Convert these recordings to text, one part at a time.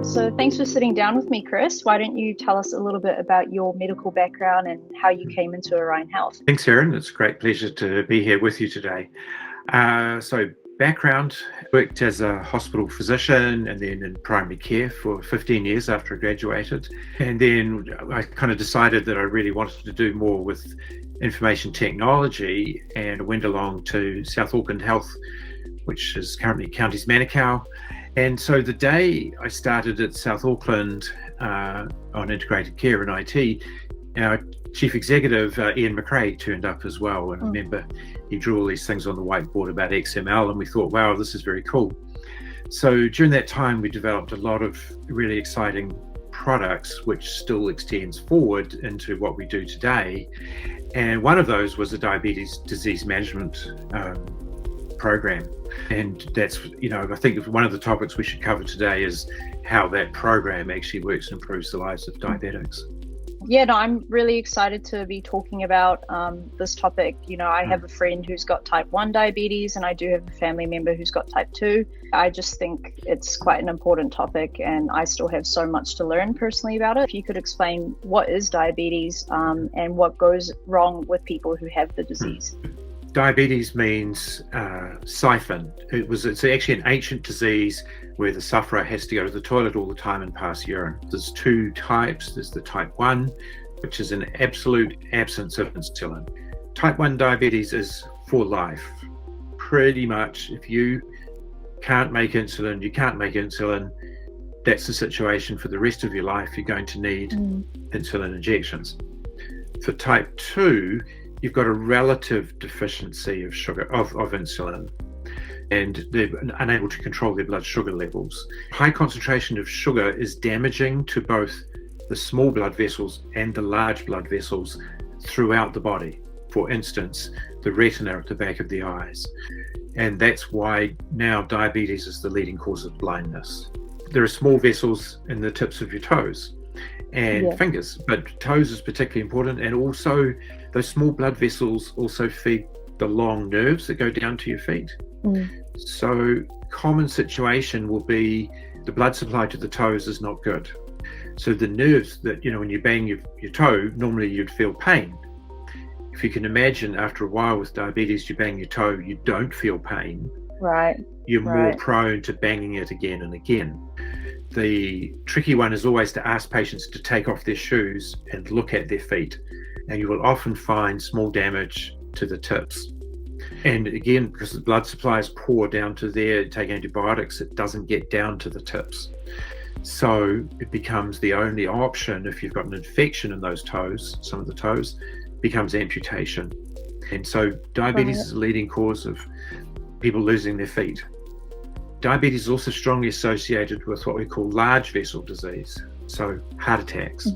So thanks for sitting down with me, Chris. Why don't you tell us a little bit about your medical background and how you came into Orion Health? Thanks, Erin. It's a great pleasure to be here with you today. So background, worked as a hospital physician and then in primary care for 15 years after I graduated. And then I kind of decided that I really wanted to do more with information technology and went along to South Auckland Health, which is currently Counties Manukau. And so the day I started at South Auckland on integrated care and IT, our chief executive, Ian McRae, turned up as well. And I remember he drew all these things on the whiteboard about XML, and we thought, wow, this is very cool. So during that time, we developed a lot of really exciting products, which still extends forward into what we do today. And one of those was a diabetes disease management program. And that's, I think one of the topics we should cover today is how that program actually works and improves the lives of diabetics. Yeah, no, I'm really excited to be talking about this topic. I have a friend who's got type 1 diabetes, and I do have a family member who's got type 2. I just think it's quite an important topic, and I still have so much to learn personally about it. If you could explain what is diabetes and what goes wrong with people who have the disease. Diabetes means siphon. It's actually an ancient disease where the sufferer has to go to the toilet all the time and pass urine. There's two types. There's the type 1, which is an absolute absence of insulin. Type 1 diabetes is for life. Pretty much, if you can't make insulin, that's the situation for the rest of your life. You're going to need insulin injections. For type 2, you've got a relative deficiency of sugar, of insulin, and they're unable to control their blood sugar levels. High concentration of sugar is damaging to both the small blood vessels and the large blood vessels throughout the body. For instance, the retina at the back of the eyes. And that's why now diabetes is the leading cause of blindness. There are small vessels in the tips of your toes and fingers, but toes is particularly important. And also those small blood vessels also feed the long nerves that go down to your feet. So common situation will be the blood supply to the toes is not good. So the nerves that, when you bang your toe, normally you'd feel pain. If you can imagine, after a while with diabetes, you bang your toe, you don't feel pain. Right. You're more prone to banging it again and again. The tricky one is always to ask patients to take off their shoes and look at their feet. And you will often find small damage to the tips. And again, because the blood supply is poor down to there, take antibiotics, it doesn't get down to the tips. So it becomes the only option if you've got an infection in those toes, some of the toes, becomes amputation. And so diabetes is a leading cause of people losing their feet. Diabetes is also strongly associated with what we call large vessel disease. So heart attacks,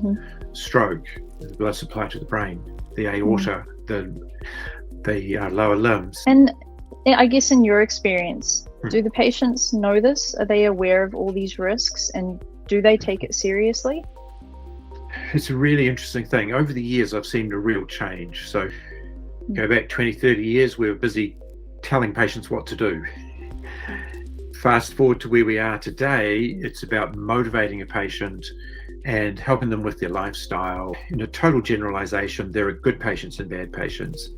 stroke, the blood supply to the brain, the aorta, the lower limbs. And I guess in your experience, do the patients know this? Are they aware of all these risks, and do they take it seriously? It's a really interesting thing. Over the years, I've seen a real change. So go back 20, 30 years, we were busy telling patients what to do. Fast forward to where we are today, it's about motivating a patient and helping them with their lifestyle. In a total generalization, there are good patients and bad patients.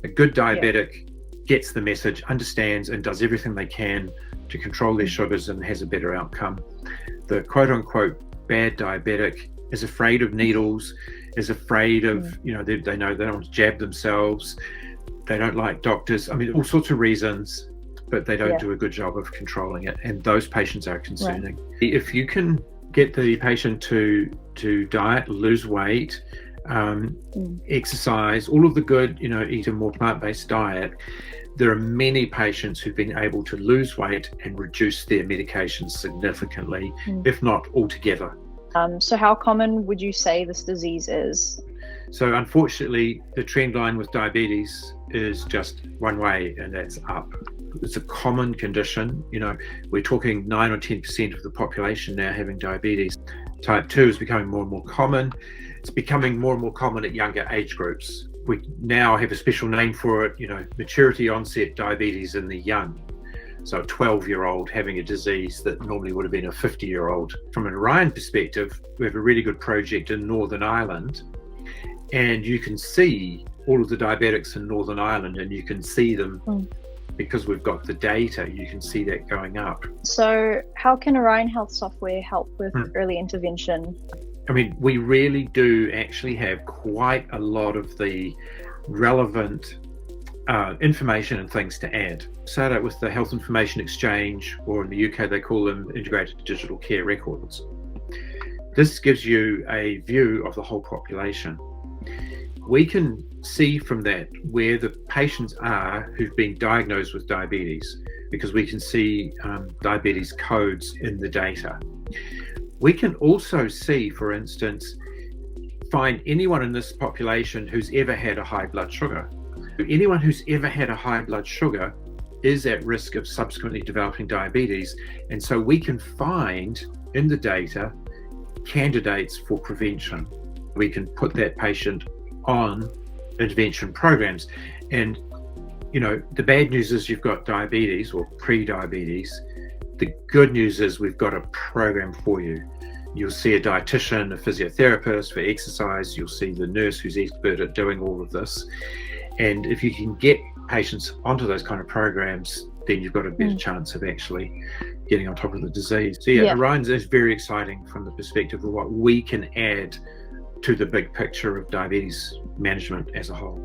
A good diabetic gets the message, understands, and does everything they can to control their sugars and has a better outcome. The quote-unquote bad diabetic is afraid of needles, is afraid of, they know they don't want to jab themselves, they don't like doctors, all sorts of reasons, but they don't do a good job of controlling it. And those patients are concerning. If you can get the patient to diet, lose weight, exercise, all of the good, eat a more plant-based diet, there are many patients who've been able to lose weight and reduce their medications significantly, if not altogether. So how common would you say this disease is? So unfortunately, the trend line with diabetes is just one way, and that's up. It's a common condition. We're talking 9 or 10% of the population now having diabetes. Type 2 is becoming more and more common. It's becoming more and more common at younger age groups. We now have a special name for it, maturity onset diabetes in the young. So a 12-year-old having a disease that normally would have been a 50-year-old. From an Orion perspective, we have a really good project in Northern Ireland, and you can see all of the diabetics in Northern Ireland, and you can see them because we've got the data, you can see that going up. So how can Orion Health software help with early intervention? I mean, we really do actually have quite a lot of the relevant information and things to add. Start out with the Health Information Exchange, or in the UK they call them Integrated Digital Care Records. This gives you a view of the whole population. We can see from that where the patients are who've been diagnosed with diabetes, because we can see diabetes codes in the data. We can also see, for instance, find anyone in this population who's ever had a high blood sugar. Anyone who's ever had a high blood sugar is at risk of subsequently developing diabetes. And so we can find in the data candidates for prevention. We can put that patient on intervention programs. And, you know, the bad news is you've got diabetes or pre-diabetes. The good news is we've got a program for you. You'll see a dietitian, a physiotherapist for exercise. You'll see the nurse who's expert at doing all of this. And if you can get patients onto those kind of programs, then you've got a better chance of actually getting on top of the disease. So Orion is very exciting from the perspective of what we can add to the big picture of diabetes management as a whole.